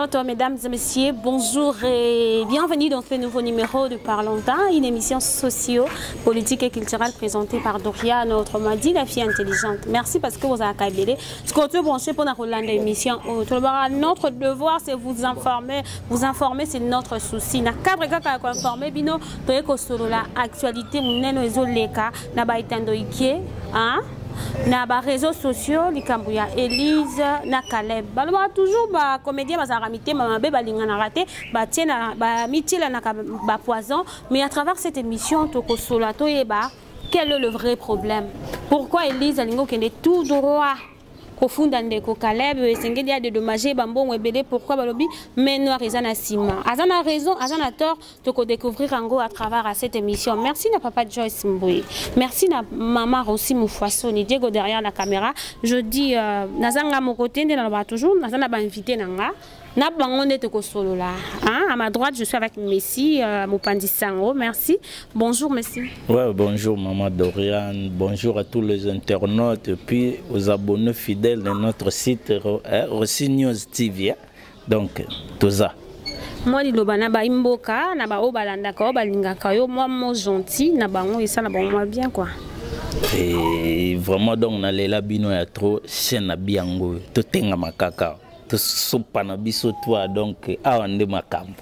internautes, mesdames et messieurs, bonjour et bienvenue dans ce nouveau numéro de Parlons-en, une émission socio-politique et culturelle présentée par Dorian, autrement dit la fille intelligente. Merci parce que vous avez accueilli. Ce qu'on peut brancher pour l'émission, notre devoir c'est vous informer. Vous informer, c'est notre souci. Na cadre kaka informer bino toyeko solo la actualité muneno ezoleka na baitando ikie, hein? Na ba réseaux sociaux likambuya Elise na Caleb balwa toujours ba comédien bazaramité mamabe balingana raté ba tiena ba mitila na ba poison, mais à travers cette émission toko sola toyeba quel est le vrai problème, pourquoi Elise alingo kende tout droit profondande ko Caleb esengeli a dédommagé bambon ebele, pourquoi balobi mais noir ezana sima azana raison azana tort toko découvrir ango à travers cette émission. Merci na papa Joyce Mboué, merci na maman Rossi Moufoissoni Diego derrière la caméra. Je dis nazanga mon côté na ba toujours nazana ba invité nanga na bangonde toko solo là, hein? À ma droite je suis avec Messi Mopandi Sango. Merci, bonjour Messi. Ouais, bonjour maman Dorian, bonjour à tous les internautes et puis aux abonnés fidèles de notre site Rossi News TV. Donc tout ça moi liloba na ba imboka na ba obalanda ka obalinga ka yo moi mo gentil na bango et ça na bango bien quoi. Et vraiment donc na lela bino ya trop chaîne na biango to tenga makaka to sopa na biso toi donc awande makambo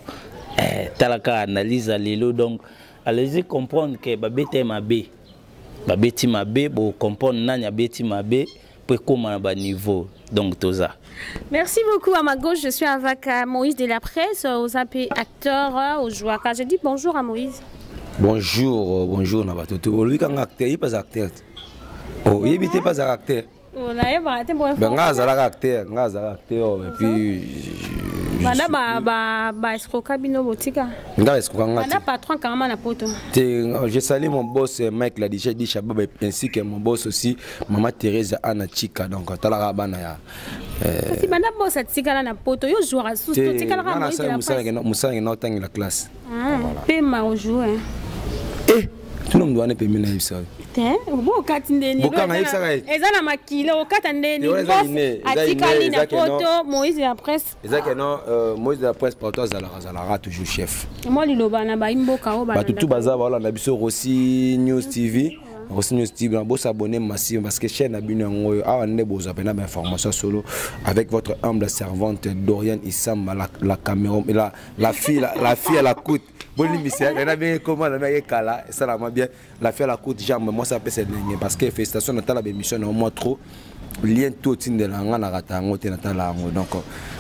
talaka analyse lelo donc allez-y comprendre que babete mabe babeti mabe bo comprendre nanya beti mabe pour comment ba niveau donc tout ça. Merci beaucoup. À ma gauche, je suis avec Moïse de la presse, aux AP acteurs, aux joueurs. Je dis bonjour à Moïse. Bonjour, bonjour Nabatoto. Lui quand acteur, il pas acteur. Oh, il était pas acteur. On a pas été bon. Ben acteur, et puis je salue mon boss Mike la DJ dit Chabab ainsi que mon boss aussi Maman Thérèse Anna Chika donc tala bana ya si bana boss Chika na poto yo jouera sous Chika la Moussa na tangi la classe pe ma jouer tout le monde doit ne pas me ça bon katindeni ezana makilo katandeni atikali na poto Moïse de la presse ezaka non Moïse de la presse porto zalara toujours chef moi liloba na ba imboka o ba tout baza wala na biso Rossi News TV Rossi News TV on peut s'abonner massivement parce que chaîne na bino ngoyo a ne boza pena ba information solo avec votre humble servante Dorian Issam la caméra la fille à la côte. Bon, on a bien comment on a kala ça la bien la fille à la côte jambe moi ça peut c'est parce que félicitations dans la émission au moins trop lien tout de la ngana ratango te natala donc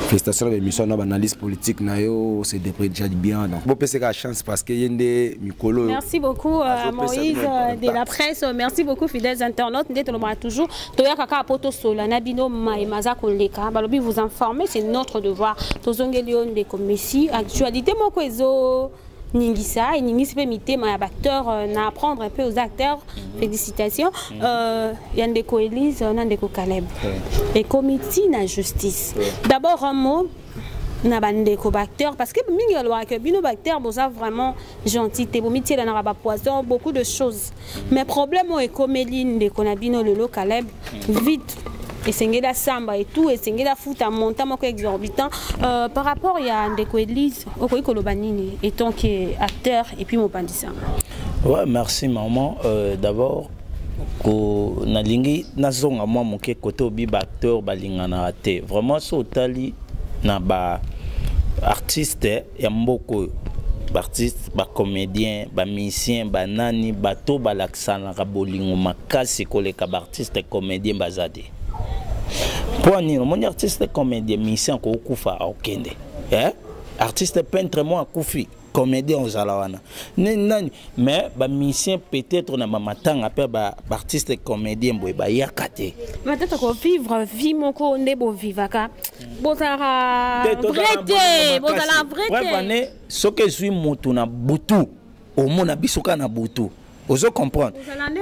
félicitations à l'émission na analyse politique na yo c'est déjà bien donc bon c'est la chance parce que yende mikolo. Merci beaucoup Moïse de la presse, merci beaucoup fidèles internautes ndete lobra toujours toya kaka poto sola na bino mai maza koleka balobi vous informer c'est notre devoir tozongeli onde comme Messi actualité moko ezo Ningisa et Ningisi peut imiter ma acteur na apprendre un peu aux acteurs. Félicitations. Yandeko Elise, Nandeko Caleb. Et comité na justice. D'abord un mot na bandeko acteur parce que mingi loi que bino acteur boza vraiment gentil te bomitié la na ba poison beaucoup de choses. Mais problème est coméline de konabino lelo Caleb vite. Et c'est la samba et tout, et c'est la foot à montant exorbitant. Par rapport à Ndeko Elise, Okoy Kolobanini, étant acteur et puis Mopandi Sango. Ouais, merci maman. D'abord, nalingi nazonga moi mon côté obi acteur balingana ate. Vraiment so tali na ba artiste ya mboko artiste ba comédien ba musicien ba nani bato balaksana ka bolingo makasi koleka ba artiste comédien bazade. Pour mon artiste comédien musicien ko kufa okende artiste peintre moi kufi comédien aux alawana mais ba musicien peut-être na mamatanga pe ba artiste comédien boy ba yakate peut-être ko vivre vie moko ndebo vivaka botara vrai ce que je suis moto na butu au mona bisoka na butu. Vous comprenez?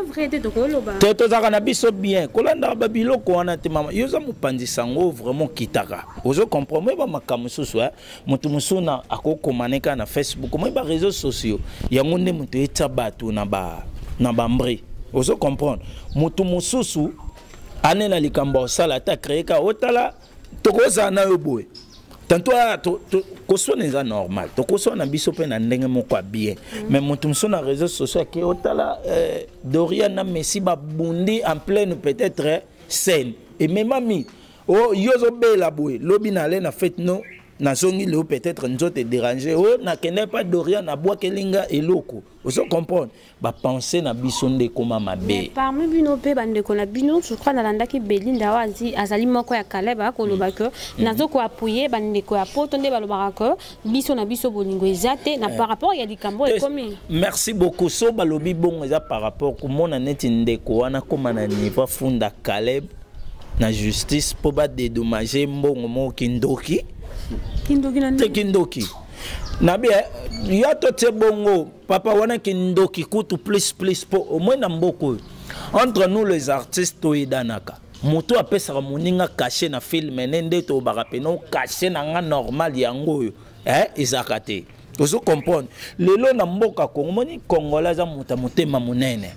Vous avez bien. Kolanda babilo ko wana te mama. Yoza Mopandi Sango vraiment kitaka. Vous comprenez? Moi ba makamususu mutu musuna akoko maneka na Facebook, moi ba réseaux sociaux. Yango nde mutu eta batu na ba mbri. Vous comprenez? Mutu mususu ane na likambo sala ta créer ka otala tokoza na yo boy. Tantôt, kosona est normal. To kosona biso pe na ndenge moko bien. Mais mon tumso na réseaux sociaux que otala Dorian na Messi ba bundi en pleine peut-être scène. Et même ami, oh yozo bela boy, lobi na le na fête no. Na zongi le peut-être nous te déranger oh na kene pas Dorian na bois kelinga eloko vous comprendre ba penser na bisonde koma mabe parmi bino pe bande ko na bino je crois na landa ki Belinda wazi azali moko ya Caleb ko loba que nazo ko appuyer bande ko ya potonde ba loba que biso na biso bolingo ezate na par rapport ya likambo e komi merci beaucoup so ba lobi bon eza par rapport ko mona neti ndeko wana koma na niveau funda Caleb na justice po ba dédommager mbongo mo kindoki Kindoki. Nabi, yato te bongo, papa wana kindoki kutu plus po au moins na mboko. Entre nous les artistes to idanaka. Moto apesa moninga caché na film nende to barapeno caché na nga normal yango izakate. Vous comprendre. Lelo na mboka Congo moni Congolais za motema monene.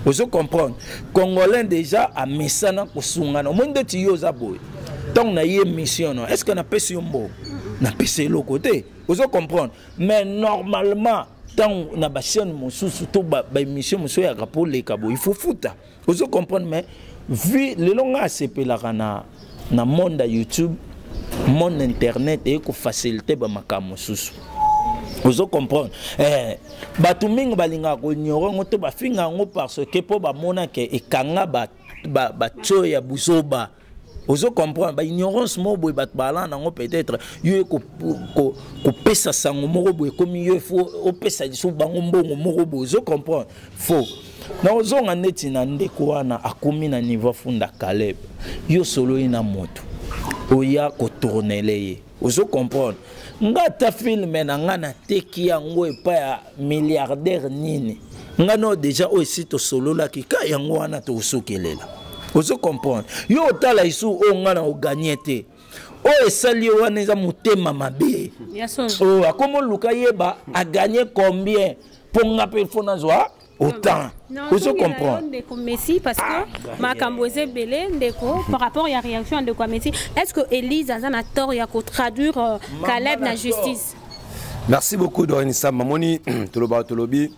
Vous comprendre. Congolais déjà a mesana kusungana. Monde ti yoza boy. Donc na yé mission non. Est-ce qu'on a payé un mot? Na payé l'autre côté. Vous comprendre. Mais normalement tant na ba chaîne musu surtout ba émission musu ya rapport les kabo. Il faut foutre. Vous comprendre mais vu le longa sepela na monde YouTube, monde internet et ko faciliter ba makamo musu. Vous comprenez batu mingi balinga ko nyoro ngoto ba finga ngo parce que po ba mona ke ekanga ba tso ya busoba. Vous comprenez ba ignorance mo boy bat bala nango peut-être yo ko pesa sango moko boy comme yo faut o pesa diso bango mbongo moko boy. Vous comprenez faux na ozonga neti na ndeko wana akomi na niveau funda Caleb yo solo ina moto oya ko tourner. Vous comprenez nga ta filme na nga na teki yango epa ya milliardaire nini nga no déjà aussi to solo la ki ka yango wana to sokelela. Vous comprenez yo tala isu o nga na o gagner te o esali wana za mutema mabe o akomo luka yeba a gagner combien pour nga pe fona zwa autant. Vous comprenez Messi parce que Makamboze Belé ndeko par rapport à la réaction de quoi Messi est-ce que Elise a un tort ya ko traduire Caleb na justice. Merci beaucoup Dorine Sam Mamoni tolobi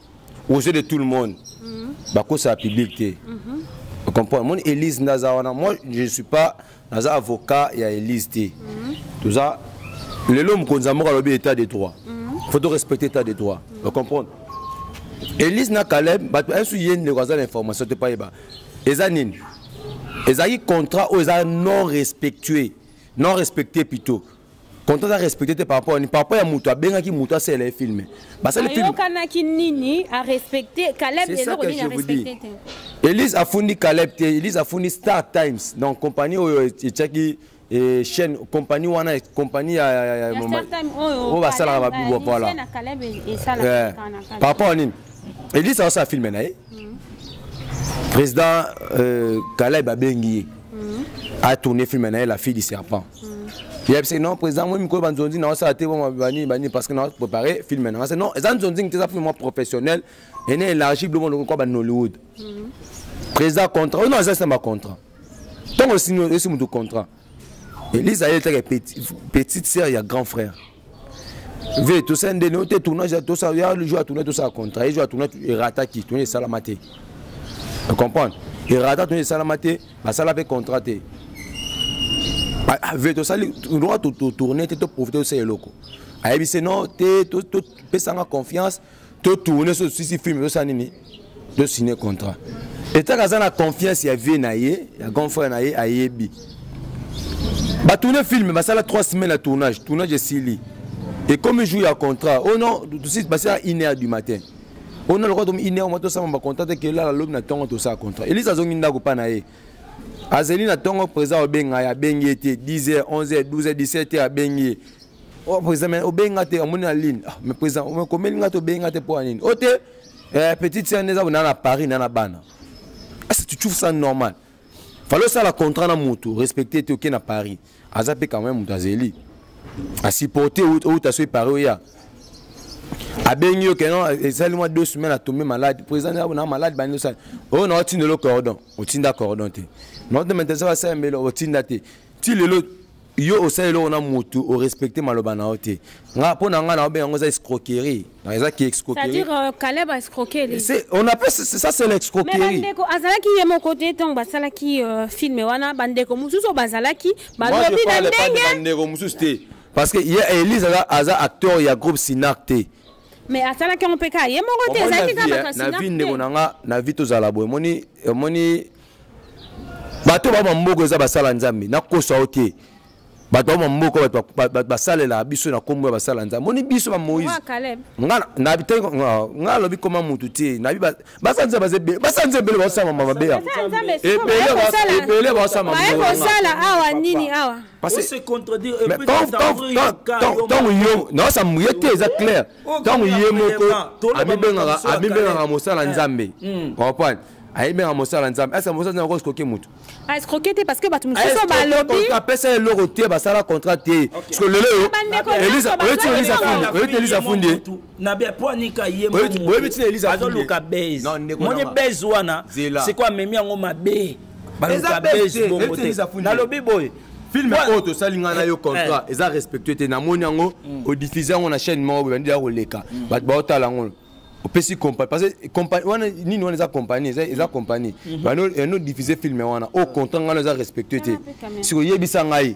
aux yeux de tout le monde bako sa public. Vous comprenez mon Elise Nazawana moi je ne suis pas naza avocat ya Elise T. Tout ça le l'homme konzamora lobi état de droit. Faut respecter l'état de droit. Vous comprenez Elise na Caleb, un souillé ne reçoit l'information de pas eba. Ezanine. Ezaki contrat ou eza non respectué, non respecté plutôt. Contrat à respecter par rapport à Moutou, bien qui Moutou c'est les films. Bah ça les films. Kanaki nini a respecté Caleb les autres a respecté. Elise a fourni Caleb, Elise a fourni Star Times, donc compagnie qui et chaîne compagnie wana compagnie on va ça là voilà. Par rapport à Nine. Elise a aussi filmé na président Caleb Abengi a tourné film na la fille du serpent. Il a dit non président moi miko banzonzi na ça té bani parce que na préparer film na. Non, zanzonzi c'est un film professionnel et né élargi le monde comme en Hollywood. Président contrat, non ça c'est ma contrat. Donc aussi nous aussi mon contrat. Elise a été petite sœur, il y a grand frère. Vu tout ça, nous te tournage tout ça, il y a le joueur à tourner tout ça contrat, il joue à tourner et rata qui tourner salamate. Vous comprenez? Et rata tourner salamate, bah ça l'avait contracté. Vu tout ça, nous doit tout tourner, tout profiter de ces locaux. Aïe c'est non, tout sans confiance, tout tourner sur ce film, tout ça nini, de signer contrat. Et tant que ça la confiance, il y a vie naïe, il y a grand frère naïe, aïebi. Bah tourner film, bah ça la 3 semaines à tournage est Sili. Et comme je joue à contrat, oh non, tout de suite, bah c'est à 1h du matin. On a le droit de 1h au matin, ça m'a contrat que là, l'homme n'a pas tout ça à contrat. Et les azongi n'a pas naé. Azeli n'a pas présent au benga, ya bengi était 10h, 11h, 12h, 17h à bengi. Oh président, au benga te, on est en ligne. Mais président, on combien de au benga te pour en ligne. Oh te, petite sœur, on est à Paris, on est à Bana. Est-ce que tu trouves ça normal? Fallait ça la contrat na moto, respecter te ok na Paris. Azapé quand même Moutazeli. A supporter où tu as Paris ya. A benyo que non, seulement 2 semaines à tomber malade. Président na malade ba ça. Oh non, tu ne le cordon, o tinda cordon te. Non de maintenant ça va ça mais o tinda te. Ti le yo osali lo na mutu o respecter maloba na ote nga pona nga na obe ngo za escroquerie na eza ki escroquerie c'est-à-dire Caleb a escroqué c'est on appelle ça c'est l'escroquerie mais bandeko azalaki yemo côté tong basalaki film wana bandeko mususu bazalaki balobi na ndenge bandeko mususu te parce que Elise aza acteur ya groupe Sinacte mais asalaki on peka yemo côté ezalaki ka ba Sinacte na vie ndeko nanga na vie tozala boy moni bato ba mboko eza basala nzambe na kosa ote bato ba mboko basalela biso na kombo basala nzambe moni biso ba Moïse nga na bitengo nga lobi koma mutu te na bi basanze basanze bele basama mama bea ebele basama mama sala awa nini awa parce que c'est contredire et puis tant yo non ça mouillete c'est clair tant yemoko abibenga mosala nzambe comprendre aïe mosala nzambe est-ce que mosala nzambe ko escroquer mutu a escroquer te parce que bato mususu ba lobby apesa le roté basala contrat te parce que lelo Elisa fundi na bien ponika yemo azoluka base moni base wana c'est quoi memi yango mabe baluka base bongo te na lobby boy film auto salinga na yo contrat eza respecté te na moni yango au diffuser on na chaîne mo bandi ya koleka bato ba otala ngo opesi compagnie parce que compagnie wana nini wana eza compagnie bano eno diffuser film wana au contrat ngana eza respecté te si ko yebisa ngai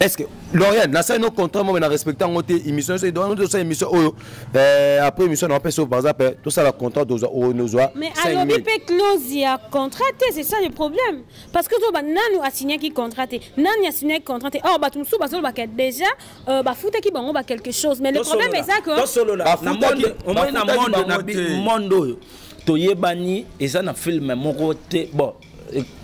est-ce que Lauriane na ça no contrat mo na respecter ngote émission c'est dans notre émission après émission on appelle par exemple tout ça la contrat mais alors bipé clause ya contraté c'est ça le problème parce que to ba nanu a signé qui contraté nani a signé contraté or ba tumsu ba solo ba déjà ba futa ki bango ba quelque chose mais le problème est ça que na monde to yebani eza na film moko te bon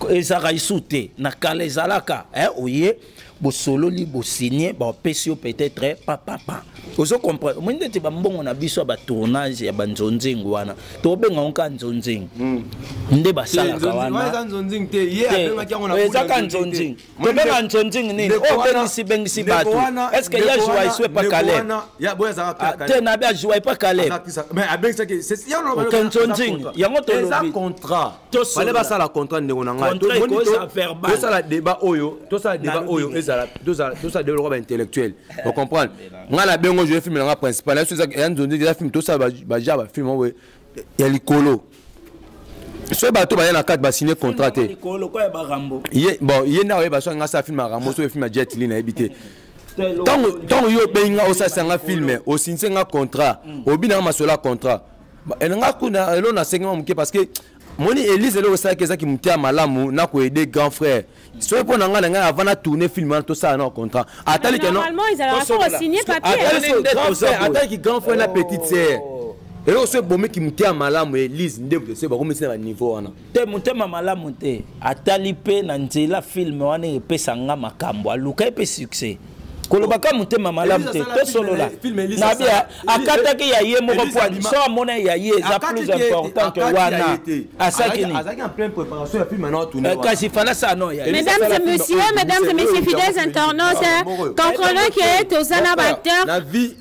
eza raisute na kala ezalaka oye bo solo li bo signé ba pesio peut-être papa ozo comprendre moi ndete ba mbongo na biso ba tournage ya banzonzingo wana to benga onka nzonzingo nde ba sala ka wana nzonzingo te ye abenga kyango na eza ka nzonzingo to benga nzonzingo nini o bengi bato est-ce que ya joie soit pas calé ya boya za ka te na ba joie pas calé mais abenga ça que c'est ya no ba nzonzingo yango to lobi contrat fallait ba sala contrat ndeko na ngai to sala débat oyo tout ça de l'Europe intellectuel vous comprenez ngala bengo je film la principal là c'est ça nzondi déjà film tout ça ba film ouais ya likolo so bato ba na 4 ba signer contrat te likolo quoi ba rambo bon yena ouais ba so nga sa film rambo so film Jet Li na ebité tant yo benga o sa sanga film o signer nga contrat o bina masola contrat elle nga kuna elo na 5 mois parce que moni Elise le ça que ça qui mutia malamu na ko aider grand frère so pour nga avant na tourner film tout ça na contrat atali que non normalement ils allaient signer papier atali que grand frère na petite sœur et on se bombe qui mutia malamu Elise ndebe c'est ba comme c'est na niveau wana te mutema malamu te atali pe na nzela film wana epesa nga makambo aluka epe succès kolobaka mutema malamu te to solo la na bia akataki ya ye moko point so amona ya ye za plus important que wana asaki ni azaki en pleine préparation ya film na tourner kasi fana ça non ya mesdames et messieurs fidèles internautes comprenez que tozana acteur na vie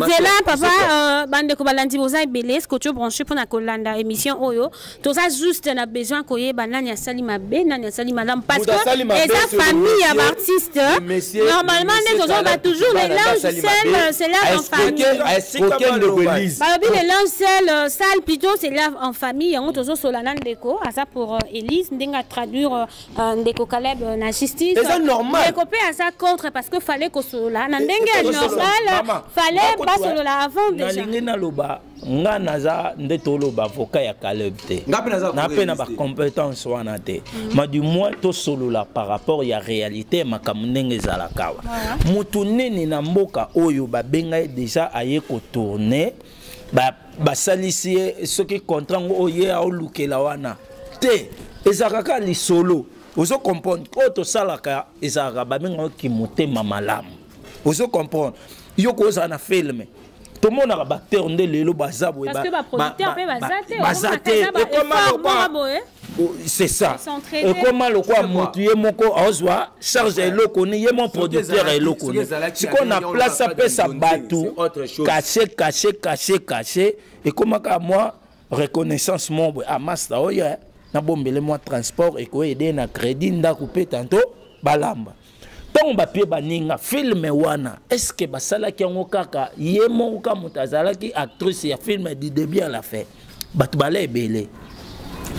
zela papa bande ko balandi boza ebele ce que tu branché pour na kolanda émission oyo toza juste na besoin koyeba nani ya salima be nani ya salima lam parce que eza famille ya artiste normalement on va toujours les linges c'est là en famille. Les linges sale plutôt c'est là en famille. On toujours Solana Ndeko, à ça pour Elise, Ndenga traduire Ndeko Caleb na justice. C'est normal. Ndeko pe à ça contre parce que fallait que Solana Ndenga normal, fallait pas Solana avant déjà. Nalingina loba, nga naza ndetolo ba avocat ya Caleb te. Na pe na ba compétence wana te. Mais du moins to solola par rapport ya réalité makamundenge zalakawa. Mutu nini na mboka oyo babenga déjà aye ko tourner ba salisi ce qui contrat oye a lukela wana te ezakaka li solo ozo comprendre ko to salaka ezaka babenga ki motema malamu ozo comprendre yo ko za na film tout le monde a battu nde lelo bazabo parce que ba producteur pe bazate c'est ça et comment le quoi motuye moko ozwa charge eloko ni ye mon producteur eloko si qu'on a place ça peut ça batu caché et comment ka moi reconnaissance mon à master oya na bombele moi transport et ko aider na crédit nda couper tantôt balamba Tant bapie baninga film wana est-ce que basala ki ngo kaka yemo ka mutazala ki actrice ya film du début à la fin batu balé belé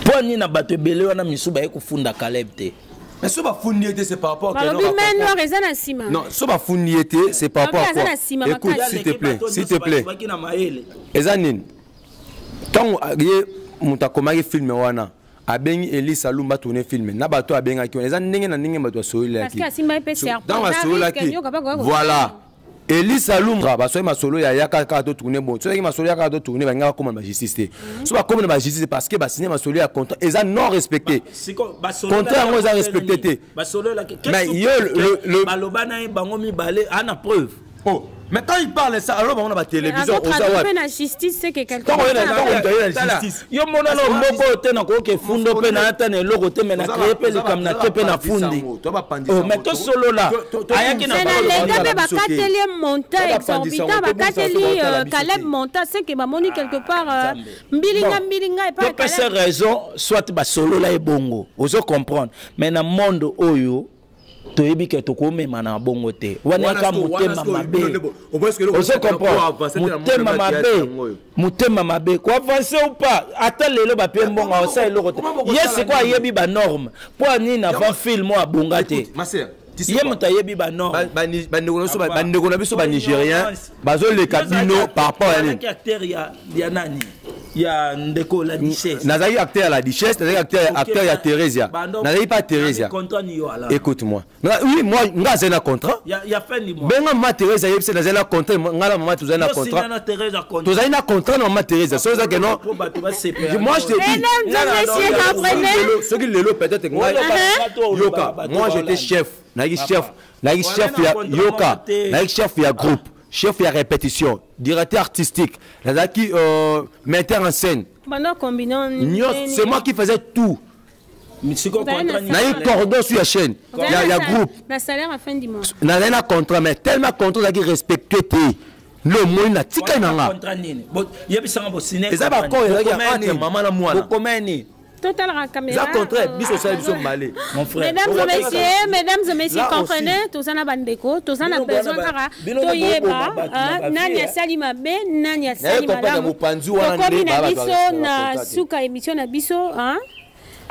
poni na batu belé wana misuba ye kufunda Caleb te mais so ba fundiete c'est par rapport à non so ba fundiete c'est par rapport à quoi écoute s'il te plaît ezanine quand ye mutakomaki film wana abengi Elisa Lumba tourner film na bato abenga ki eza ndenge na ndenge bato soyela ki parce que Simba PC dans la soyela ki voilà Elisa Lumba ba soyela solo ya yaka ka to tourner bon soyela ma solo ya ka to tourner ba ngaka comme ba justice so ba comme ba justice parce que ba signer ma solo ya contrat eza non respecté contrat ngo eza respecté ba solo la mais le balobana bango mi balé ana preuve oh. Mais quand il parle ça, alors on a la télévision. La justice, c'est que quelqu'un. Yo mona no moko te na ko ke fundo pe na ata ne logo te me na créer pe le comme na te pe na fundi. Oh mais to solo là. Ayaki na ba bakateli montant exorbitant bakateli Caleb montant c'est que ba moni quelque part mbilinga et pas Caleb. Pour ces raisons soit ba solo là et bongo. Ozo comprendre. Mais na monde oyo toyebi ke tokomema na bongo te wana ka mutema mabe ozo comprendre mutema mabe ko avancer ou pas ata lelo ba pe mbonga osa eloko te yes quoi yebi ba norme pour ni na avant film a bonga te ye muta yebi ba norme bandeko biso ba nigérien bazo le kabino par rapport à ni acteur ya nani ya ndeko la Duchesse nazali acteur à la Duchesse nazali acteur ya Theresia nazali pas Theresia écoute-moi oui moi ngazali na contrat ya fin du mois benga ma Theresia yebse nazali na contrat ngala maman tuzali na contrat tuzali na contrat na maman Theresia so ça que non moi je te dis ce qui lelo peut-être yoka moi j'étais chef nagi chef ya yoka nagi chef ya groupe chef ya répétition, directeur artistique, metteur en scène. C'est moi qui faisais tout. Il cordon sur la chaîne. Il y a groupe. Le salaire à fin du mois. Il y a un contrat, mais tellement contrat qui respecte le monde na tika nanga. Et ça va quoi? Il y a maman la moi. Total la caméra. Mon frère. Mesdames et messieurs, comprenez, tout ça n'a pas de déco, tout ça n'a besoin de toyeba, nanya salima be, nanya salima la. Comme na biso na suka émission na biso, hein?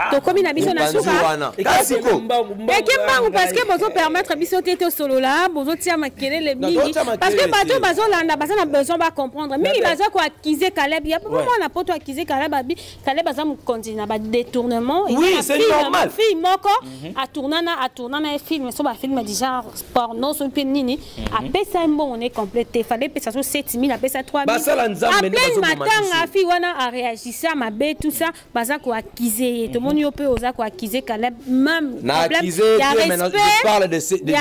Tokomi na biso na suka. Ekembangu parce que bozo permettre biso tete solo là, bozo tia makelele mingi parce que bato bazo landa basa na besoin ba comprendre. Mais il bazo ko accuser Caleb, ya comment on a poto accuser Caleb abi, Caleb baza mu continuer ba détournement. Oui, c'est normal. Fille moko a tournana un film, so ba film du genre porno so nini, a pesa mbon on est complété, fallait pesa so 7000, a pesa 3000. Basa la nzambe bazo matanga fille wana a réagi ça mabe tout ça, baza ko accuser mon peut oser quoi accuser Caleb même problème il y a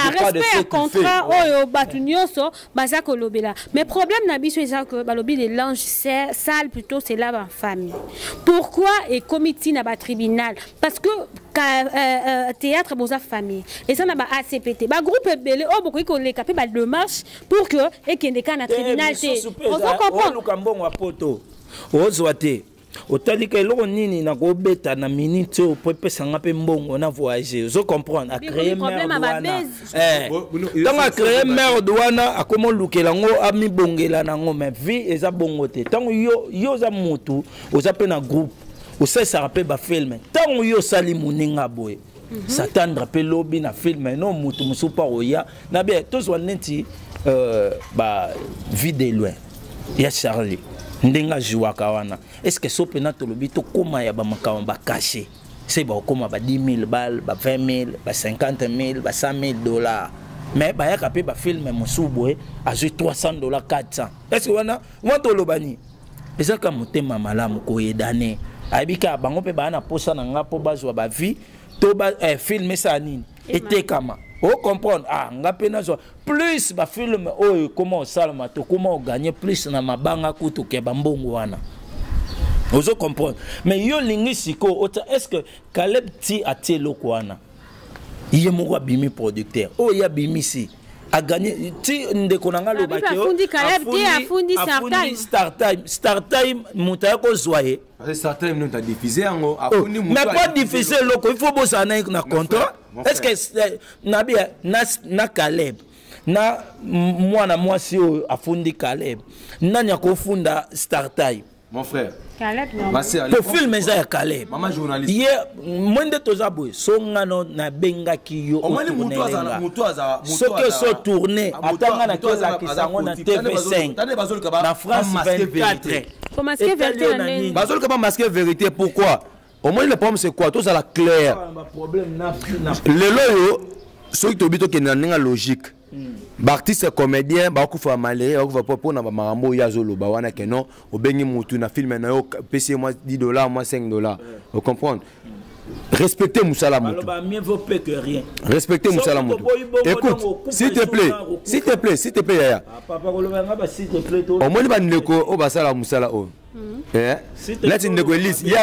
respect à contrat oyo batunyoso bazako lobela mais problème na biso eza que balobi les langes sale plutôt c'est là en famille pourquoi et comité na ba tribunal parce que théâtre boza famille et ça na ba ACPT ba groupe belé o boko ko le capé ba démarche pour que et kende ka na tribunal té on comprend lukambongo apoto ozwate otalika eloko nini na kobeta na minute o po pesanga pe mbongo na voyager zo comprendre a créer merde donc a créer merde wana akomo lukela ngo ami bongela nango mais vie eza bongo te tant yo za mutu oza pe na groupe osesa pe ba film tant yo sali muninga boy s'attendre pe lobby na film non mutu musupa oya na bien tozwa neti ba vie de loin ya Charlie ndenga jouaka wana est-ce que so pena to lobi to koma ya ba makamba ba caché c'est ba koma ba 10000 balles ba 20000 ba 50000 ba $100,000 mais ba yaka pe ba film musubo a joué $300 400 est-ce que wana to lobani ezaka motema malamu ko yedane abika bango pe ba na posa na nga po bazwa ba vie to ba film ça nini etekama o comprendre ngape nazo plus ba film oyo comment salama to comment gagner plus na mabanga kutu ke bambongo wana ozo comprendre mais yo lingi siko est-ce que Caleb ti atie loko wana iye moko bimi producteur o ya bimi si a gagné ti ndeko nanga lo bakeo afundi Star Time mutaya ko zoyer Star Time non ta diffuser ngo afundi muto mais pas diffuser loko il faut bossa na contrat est-ce que na bien na Caleb na mwana mwasi o afundi Caleb nani akofunda Star Time mon frère pour filmer ça ya Caleb maman journaliste ye mwende tozabwe songano na benga kiyo muto aza soki so tourner atanga na koza kisango na TV5 na France 24 pour masquer vérité bazol ka pas masquer vérité pourquoi au moins le problème c'est quoi tout ça la clair le loyo soki tobito ke na ninga logique L'artiste comédien bakufa malé bakufa pour na marambo ya zolo ba wana ke non obengi mutu na film na yo payez moi $10 moi $5 vous comprenez respectez Moussala Moutou mieux vaut peu que rien respectez Moussala Moutou écoute s'il te plaît yaya papa kolobanga ba s'il te plaît au moins ba ndeko o basala Moussala o là tu ndeko Elise hier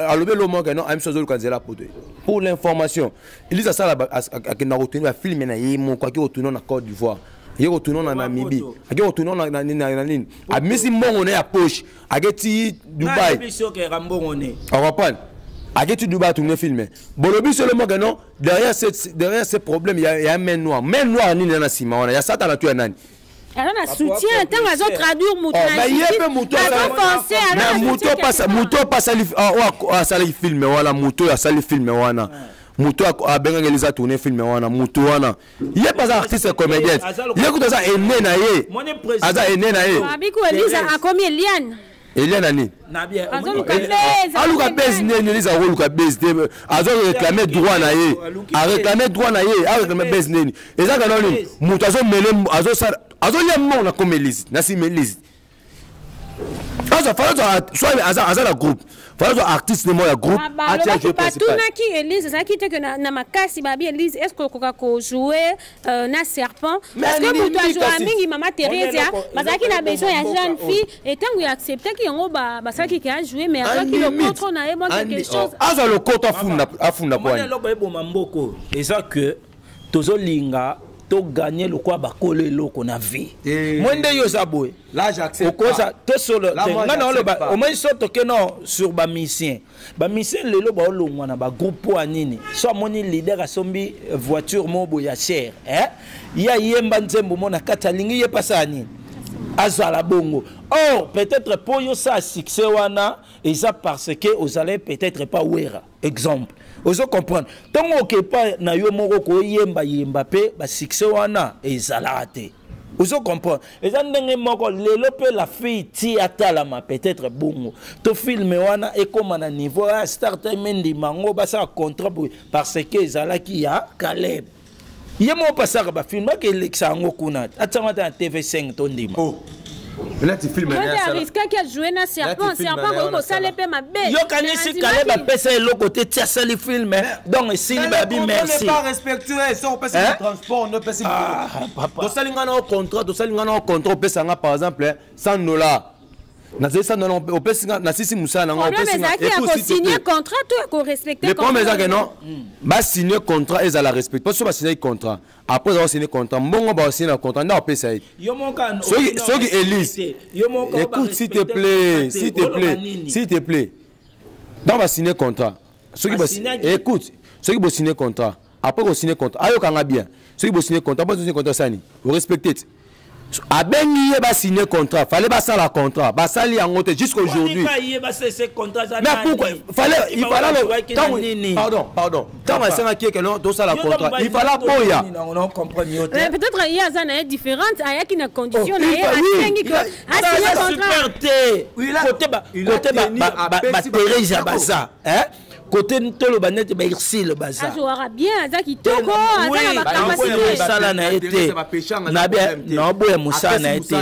alobé lo mo ke non am sozolo kanzela poto pour l'information Elise a ça akena retenir ba film na yimo kwa ki retourner na Côte d'Ivoire il retourner na Namibie il retourner na nini a misi mbongo na ya poche ageti Dubaï on reprend ageti Dubaï tourner film bolobi seulement que non derrière ces problèmes il y a un main noire nini na sima wana ya sata na tu nani alors na soutien tant les autres traduire mutu na muto passa sali film wala muto ya sali film wana muto a benga ngeliza tourner film wana muto wana ye pas artiste comédien ye kuta za ene na ye aza ene na ye abiku Elisa a combien Eliane Eliane nani aluka base nene Elisa aluka base azo réclamer droit na ye a réclamer droit na ye a réclamer base nene eza kana nini muto azo mele azo lia mon na comme Elise na si Elise soit la groupe faut artiste de moi groupe atia jeu principal pas qui Elise ça qui te que na makasi babi Elise est-ce que ko jouer na serpent parce que pour toi jouer mingi maman Thérèse bazaki na besoin ya jeune fille et tant que accepter ki yango ba ça qui a joué mais alors qui le contre na moi quelque chose aza le contre afunda point lo ba bo mamboko et ça que tozo linga to gagner le quoi ba coller loko na vie mwende yo saboy là j'accepte okoza to solo ngana lo ba au moins soto que non sur ba mission lelo ba olongwa na ba groupe anini so moni leader asombi voiture mobo ya cher ya yemba nzembo mona katalingi ye pasani azala bongo or peut-être pour yo ça succès wana et ça parce que vous allez peut-être pas wera exemple vous comprendre tant que pas na yo moko ko yemba pe ba succès wana ezalate vous comprendre eza ndenge moko lelo pe la fille ti atalama peut-être bongo to film wana e comme na niveau à Star Time ndi mango ba ça contrat parce que ezalaki ya Caleb yemo pasaka ba film ke l'exango kuna atangata na TV5 to ndima là tu filmes ça risque qu'il jouer na serpent ko sale pe mabe yo kanisi Caleb ba pesa le côté tia sale film donc si babi merci pas respectueux ça on passe le transport on passe do salinga na contrat pesa nga par exemple $100 na ça non on pèse na sisi musana nga on pèse écoute signer contrat toi ko respecter le problème est que non ba signer contrat et à la respecter pas sur signer contrat après avoir signé contrat mbongo ba signer contrat nda pèse yo monka soki Elise écoute s'il te plaît dans ba signer contrat soki ba écoute soki ba signer contrat après ko signer contrat ayo kanga bien soki ba signer contrat pas signer contrat sani vous respectez abengi ba signer contrat fallait ba ça la contrat ba sali yango te jusqu'aujourd'hui mais pourquoi il fallait pardon tant ma sanga qui que non tout ça la contrat il fallait boya peut-être il y a ça différente aya qui na condition na abengi que côté ba Teresa basa côté ntolo banete ba irsi le bazar ajoara bien azaki toko azana bakapasi sala na été na bien na boya musa na été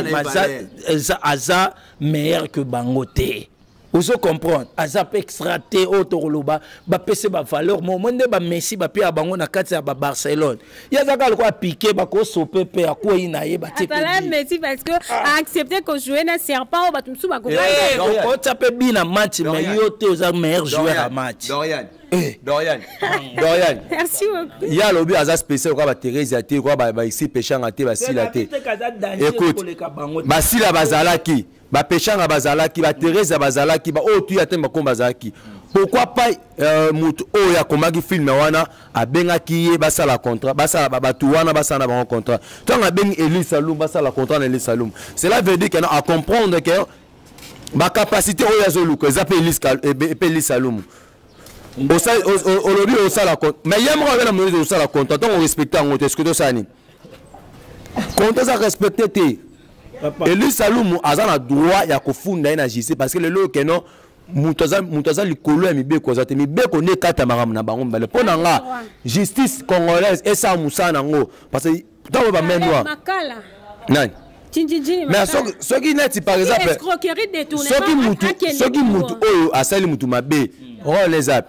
aza meilleur que bangote vous comprendre aza pe extrater autoloba ba pese ba valeur monde ba Messi ba pe bango na kati ya ba Barcelone yazaka ko piquer ba ko sope pe ko ina ye ba tipe Messi parce que a accepté que jouer na serpent ba tumsu ba ko ko tape bien na match mais yo te oza meilleur joueur à match Dorian Dorian. Dorian. Merci beaucoup. Il y a lobby à spécial quoi Thérèse a été quoi ici péchant a été basila té. Écoute. Basila bazalaki, ba péchant a bazalaki, ba Thérèse a bazalaki, ba oh tu attends ba komba bazalaki. Pourquoi pas mutu oh ya komaki film wana abengaki ye basala contrat, basala batu wana basala ba contrat. Tant a bengi Elie Saloum basala contrat na Elie Saloum. Cela veut dire qu'on a à comprendre que ma capacité au yazoluko ezapé Elie Saloum. Au lobby au sala compte. Mais il y a moi la monnaie au sala compte. Tant on respecte en est-ce que ça ni. Quand ça respecter Elie Saloum azana droit ya kofunda na JC parce que le lo que non mutaza likolo ya mibeko za te mibeko ne kata maram na bango mbale pona nga justice congolaise esa musana ngo parce que dans ba menwa makala nani mais ce qui net par exemple escroquerie détournement ce qui mutu oyo asali mutu mabe oh les apps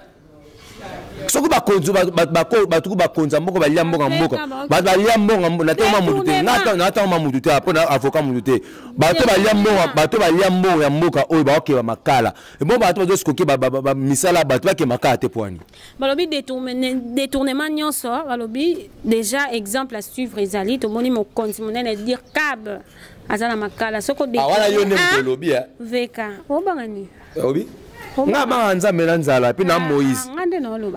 soko bakonzo batuku bakonza mboko balia mbonga mboka balia mbonga na toma mutu te na toma mutu te apona avocat mutu te bato balia mbonga ya mboka oyo baoke ba makala et bon bato bazo skoki ba misala bato ba ke makala te poani balobi détournement nyonso balobi déjà exemple à suivre ezali to moni mo konti monene dire cab azana makala soko de wala yo ne balobi veka obangani obi nga ba nzambe na nzala puis na Moïse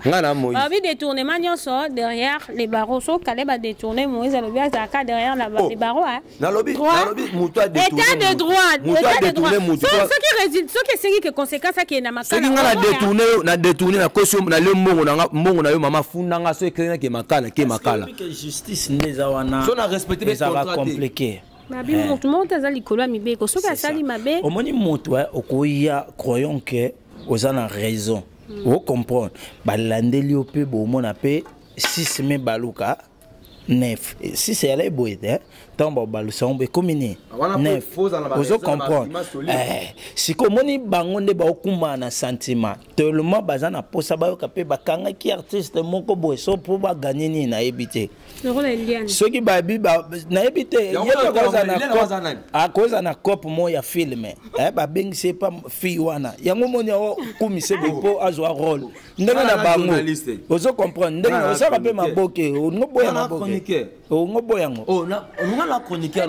nga na Moïse ba détournement nyonso derrière les barreaux so kale ba détourner Moïse le bien ça derrière les barreaux hein na lobi muto a détourné état de droit ce qui résulte ce qui c'est que conséquence qui est na makala ce qui nga na détourner na koso na le mbongo na yo mama funda nga so ekrena ke makala que justice neza wana so na respecter les contrats compliqué mabi mutu monta za likolo ya mibeko soki asali mabe omoni mutu okoya croyons que aux en raison vous comprendre balandeli ope bomona pe 6 me baluka 9 si c'est là boite tombe balusa on be combiner 9 vous comprendre si komoni bango nde ba okuma na sentiment tellement bazana posa ba yoka ba kanga ki artiste moko boy so pour ba gagner ni na ebité ce qui ba bi na ebité a cause na cop mo ya film ba bengi c'est pas fille wana yango moni o kumise bo azwa rôle ndenge na bango vous comprendre ndenge na ça pe maboke ngo boya maboke ngo boya ngo la chronique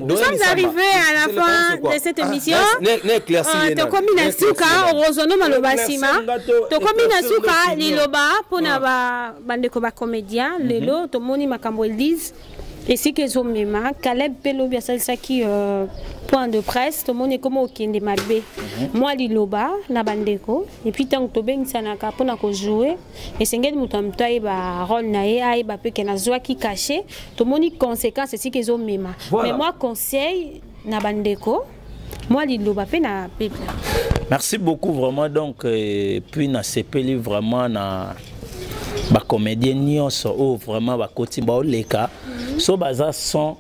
nous sommes arrivés à la fin de cette émission. Tokomina suka orozono maloba sima. Tokomina suka liloba pona bandeko ba comédien lelo tomoni makambo Elise et si que zomema Caleb Pelo bia salsaki point de presse tomoni comme okende mabe moi liloba na bandeko et puis tant to bengisanaka pona ko jouer et sengeli mutu amtoi ba rôle na ye ai ba peke na zwaki caché tomoni conséquence si que zomema mais moi conseil na bandeko moi liloba pe na peuple. Merci beaucoup vraiment donc puis na sepeli vraiment na ba comédien nyonso o vraiment ba koti ba oleka so baza son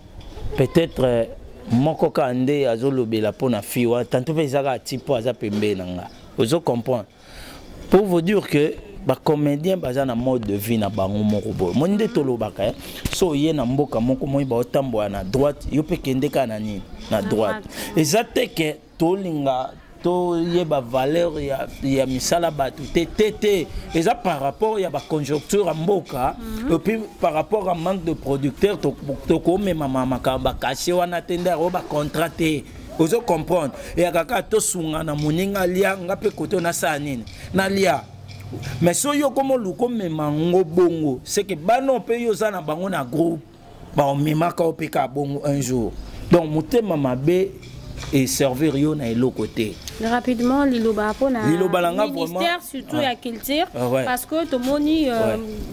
peut-être moko kande azolobela pona fiwa tanto pezaka tipo aza pembe nanga ozo comprendre pour vous dire que ba comédien baza na mode de vie na bango moko boy monde tolobaka so ye na mboka moko moyi ba otambo na droite yo pe kende kana nini na droite ezate ke tolinga to yeba valeur ya misala batu tété et ça par rapport ya ba conjoncture mboka et puis par rapport à manque de producteurs to ko mema mama ka ba caché wana tender ba contraté vous comprendre et akaka to sunga na moninga lia ngape koto na sanine na lia mais so yo comme luko mema ngo bongo c'est que bano pe yo za na bango na groupe ba o mema ka opeka bongo un jour donc mutema mabe et servir yo na elo côté rapidement liloba pona ministère vraiment surtout la culture parce que to moni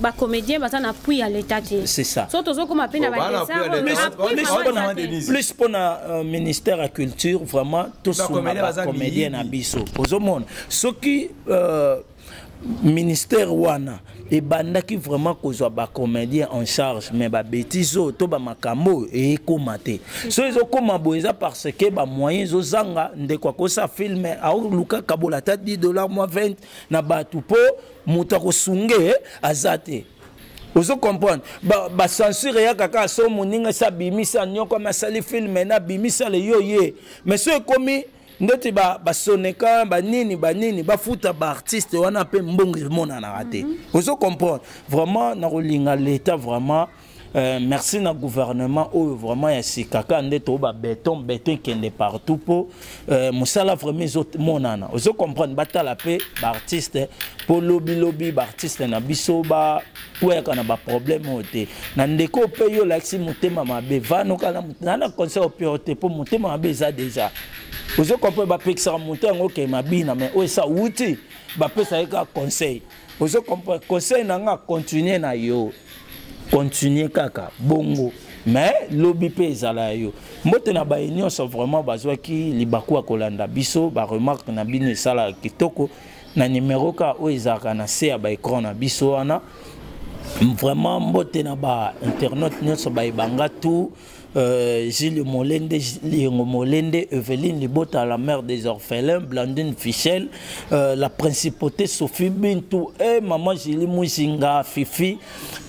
ba comédien ba na appui à l'état c'est ça so to zo comme appui na ba plus pona ministère à culture vraiment tout son comédien na biso aux monde ce qui ministère wana et bandaki vraiment kozwa ba comédien en charge mais ba bêtises to ba makambo et komate so ils ont comme boeza parce que ba moyens ozanga ndekwa ko sa filme a luka kabola ta $10 moi 20 na batu po muta ko sunge azate ozo comprendre ba censure ya kaka so moninga sa bimisa nyoko masali filme na bimisa le yoye mais so komi ndoti ba soneka ba nini ba futa ba artiste wana pe mbongi mona na raté. Vous comprenez vraiment na kolinga l'état vraiment. Merci na gouvernement où vraiment il y a si kaka ndeto ba béton qui est partout pour musala vraiment autres monana. Vous comprenez batala pe ba artiste pour lobby ba artiste na biso ba ouais kana ba problème ote. Na ndeko pe yo laxi mutema mabe vano kana na conseil opérité pour mutema mabe za déjà. Vous comprenez ba pexera mutema OK mabina mais o ça outi ba pesa ka conseil. Vous comprenez conseil na nga continuer na yo. Continuer kaka bongo mais lobby pe ezala yo mbote na ba union sont vraiment bazwa ki libaku akolanda biso ba remarque na bino sala kitoko na numéro ka o ezaka na se ya ba écran na biso wana vraiment mbote na ba internet nyonso ba ibanga tout Gilles Molende, Evelyne Libota, la mère des orphelins, Blandine Fichel, la principauté Sophie Bintou et maman Gilles Mouzinga, Fifi,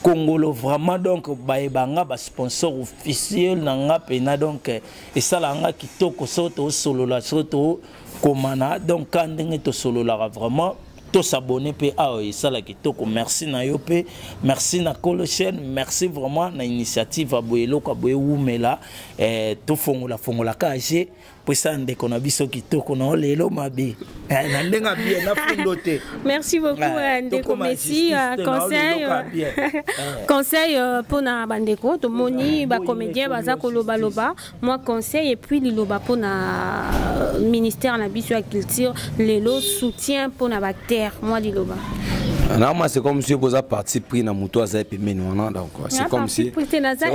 Congolo, vraiment donc, baebanga, sponsor officiel, nanga pena donc, et ça langa qui toko soto, solo la soto, komana, donc quand on solo la vraiment. Tous s'abonner pe et ça la kitoko merci na yope merci na Kolo chaîne merci vraiment na initiative aboyelo ka boye umela to fongola kaje pour ça ndeko na biso kitoko na lelo mabe na ndenga bien na fundote. Merci beaucoup ndeko merci conseil pour na bandeko to moni ba comédien baza koloba loba moi conseil et puis liloba pour na ministère na biso ya culture lelo soutien pour na bactère moi liloba. Non, c'est comme si vous avez parti pris dans moto à donc c'est comme si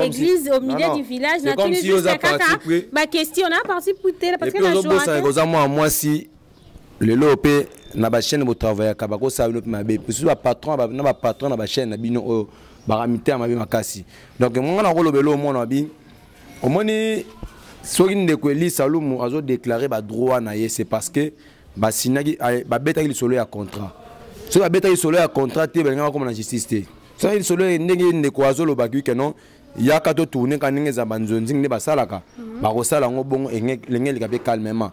église au milieu du village c'est comme si vous avez parti pris ma question on a parti pour parce que la moi si le lopé na ba chaîne de travail ka ba ko sa no ma be parce que patron na ba chaîne na bino ba ramité ma be makasi donc moi na ko lobelo mo na bi au moni soki ndeko Eli Salumu azo déclarer ba droit na ye c'est parce que ba sinaki ba beta ki solo ya contrat so ba beta ki solo ya contrat te benga comme na justice te so il solo ndenge ndeko azo lo ba ki non ya ka to tourner ka ndenge za banzonzi ne ba salaka ba ko sala ngo bongo ngenge ka be calmement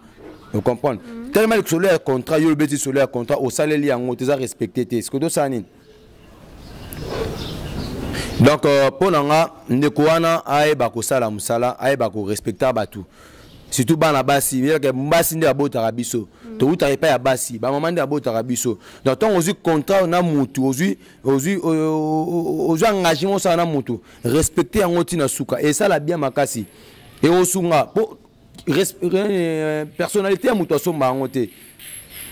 vous comprenez tellement que solo ya contrat yo le beti solo ya contrat au salaire li yango te za respecter te ce que do sani donc pour nanga ndeko wana ay ba ko sala musala ay ba ko respecter batu surtout bana basi que basi nde abota biso to uta pas ya basi ba maman nde abota biso donc on ozu contrat na mutu ozu engagement ça na mutu respecter yango tina suka et ça la bien makasi et osunga pour personnalité ya mutu asomba yango te.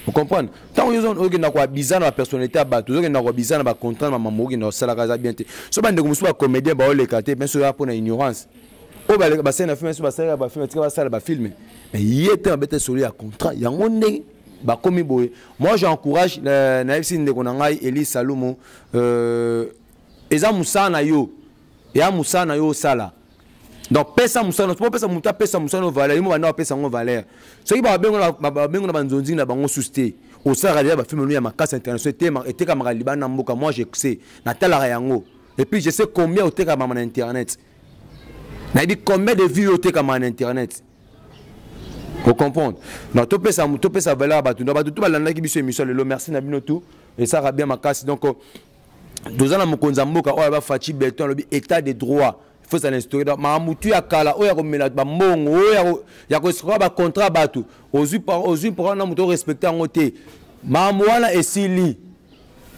Vous comprenez? Tant que vous avez bizarre la personnalité à battre, vous avez bizarre la contrat na maman qui na sala kaza bien te. So bande comme soit comédien ba le kate, bien sûr pour na ignorance. O ba scène film so ba sala ba film, ba sala ba film. Mais il était en bête sur le contrat, ya ngonde ba komi boye. Moi j'encourage na FC ndeko na ngai Eli Salumu eza musana yo. Ya musana yo sala. Donc pesa musana, pour pesa muta pesa musana valeur, mo na pesa ngo valeur. So iba bengo na banzonzi na bango susté. Au sara ya ba film ya makasa international était comme Libana mboka moi je sais na tala yango. Et puis je sais combien au te comme na internet. Na dit combien de vues au te comme na internet. Vous comprenez? Donc to pesa valeur ba tout ba landa ki biso émission le merci na bino tout et ça va bien makasi donc dozana mokonza mboka o ba fachi beton le état de droit. Il faut s'instaurer dans ma mutu ya kala o ya ko mela ba mbongo o ya ko sera ba contrat batu ozu pour na mutu respecter ngote ma mwana esili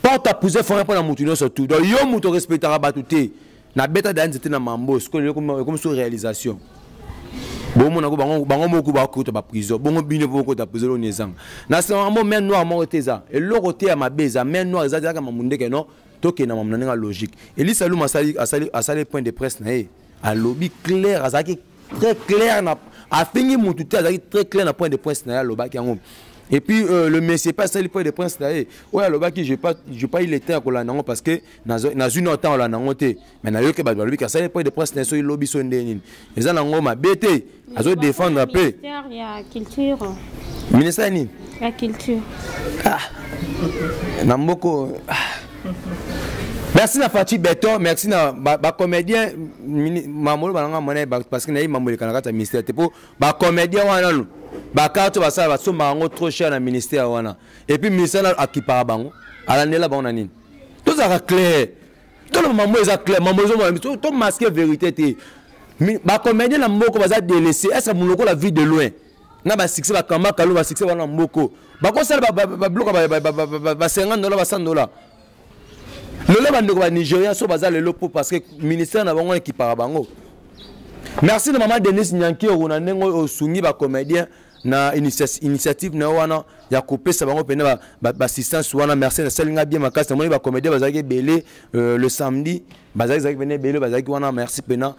porte à pousser fond pour na mutu no surtout donc yo mutu respectera batu te na beta dans na mambo ce comme sur réalisation bon mon ko bango moko ba ko to ba prison bongo bino ko ta prison ni ezanga na c'est un moment noir mo teza et le côté ya mabeza men noir ezaka ka mamunde ke no toke na mamna logique Eli Salumu asali point de presse na e a lobby clair azaki très clair na a fini mutu te azaki très clair na point de presse na loba ki yango et puis le monsieur pas asali point de presse na e oya loba ki je pas il était ko la nango parce que na une autant la nango te mais na yo ke ba lobby ka asali point de presse na so lobby so ndeni eza nango mabete azo défendre peu ministère ya culture ministère ni la culture na mboko Merci na Fati Beton, merci na ba comédien mamolo balanga monnaie parce que na mamolo kana kata ministère te po ba comédien wana no ba carte ba ça ba somba ngo trop cher na ministère wana et puis ministère a qui para bango ala nela bango na nini tout ça clair tout le mamolo ça clair mamolo to masquer vérité te ba comédien na mboko ba za délaisser est-ce que monoko la vie de loin na ba succès ba kamba kalo ba succès wana mboko ba ko sala ba bloka ba 50 dollars ba 100 dollars. Le bandeko ba Nigeria so baza lelo pour parce que ministère na bango qui para bango. Merci de maman Denis Nyanki ona nengo osungi ba comédien na initiative na wana ya kopesa bango pena ba assistance wana merci na selinga bien makasi moni ba comédien bazaki belé le samedi bazaki venir belé bazaki wana merci pena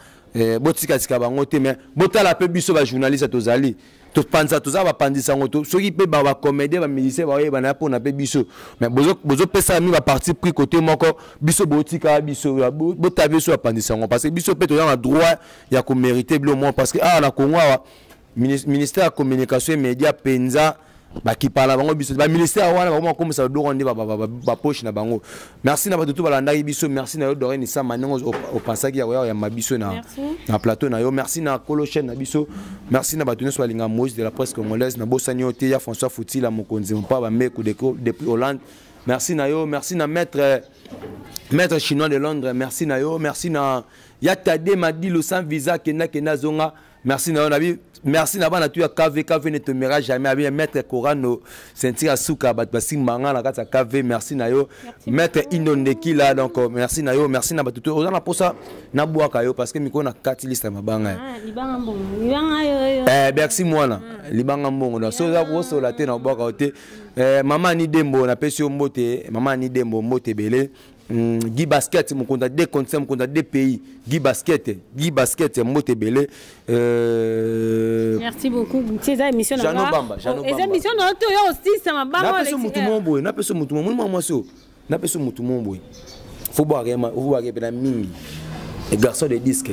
botika tika bango te mais botala pe biso ba journaliste tozali to panza toza ba pandisa ngoto soki pe ba comédien ba musicien ba yeba na po na pe biso mais bozo pesa mi ba parti pris côté moko biso botika biso botabe so ba pandisa ngo parce que biso pe to na droit ya ko mériter blo moins parce que na Congo ministère de la communication et médias penza ba ki parla bango biso ba ministère wana ba comme ça do rendre ba poche na bango merci na ba tout balanda biso merci na yo doré ni sa manengo au pasaki ya mabiso na plateau na yo merci na Kolo chaîne na biso merci na ba tunu so linga Moïse de la presse congolaise na Bossanio te ya François Fouti la mokonzi mpa ba meku depuis Hollande merci na yo merci na maître chinois de Londres merci na yo merci na Yatade Madilu sans visa kena zonga merci na yo nabi merci na bana tu ya KV ne te mera jamais avec maître Korano sentir asuka bat basi manga na kata KV merci na yo maître Inondeki là donc merci na yo merci na batutu ozana pour ça na boaka yo parce que miko na kati liste mabanga libanga mbongo libanga yo merci mwana libanga mbongo na so za ko la te na boaka ote mama ni dembo na pesi mbote mama ni dembo mbote belé Guy Basket mon compte des comptes mon compte des pays Guy Basket mbote belé merci beaucoup ces émissions Jano Bamba les émissions na to yo aussi ça mabanga na peso mutu mombo na peso mutu mombo moi so na peso mutu mombo faut boire pena mingi et garçon de disque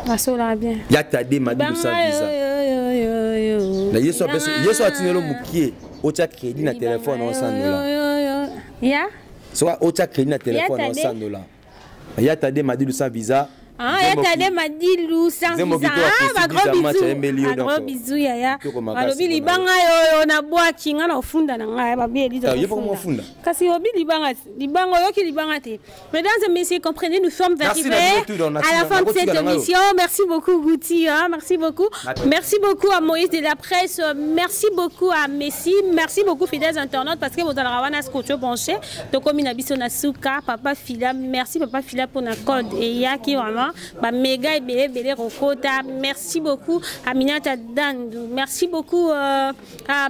aso la bien Yatade Madilu sans visa na yeso atinelo mukie ocha crédit na téléphone on s'en là ya soit ocha crédit na téléphone on s'en là Yatade Madilu sans visa Yatade Madilu sans visa gros bisous yaya alobi libanga yo na boa kinga na ofunda na ngai ba bien lizo ofunda kasi obi libanga yo ki libanga te. Mesdames et messieurs, comprenez, nous sommes arrivés à la fin de cette émission. Merci beaucoup Gouti, merci beaucoup. Merci beaucoup à Moïse de la presse, merci beaucoup à Messi, merci beaucoup fidèles internautes parce que vous allez avoir ce que penché. Donc comme il a biso na suka, papa Fila, merci papa Fila pour na code et yaki vraiment ba méga et belé rokota. Merci beaucoup à Minata Dandu, merci beaucoup à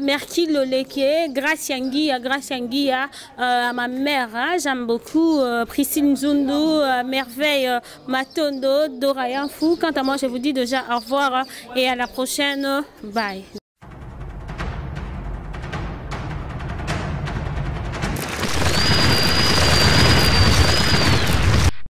Merki Loleke, grâce Yangi, à ma mère, j'aime beaucoup Priscille Nzundu, Merveille Matondo, Dora Yanfou. Quant à moi, je vous dis déjà au revoir et à la prochaine. Bye.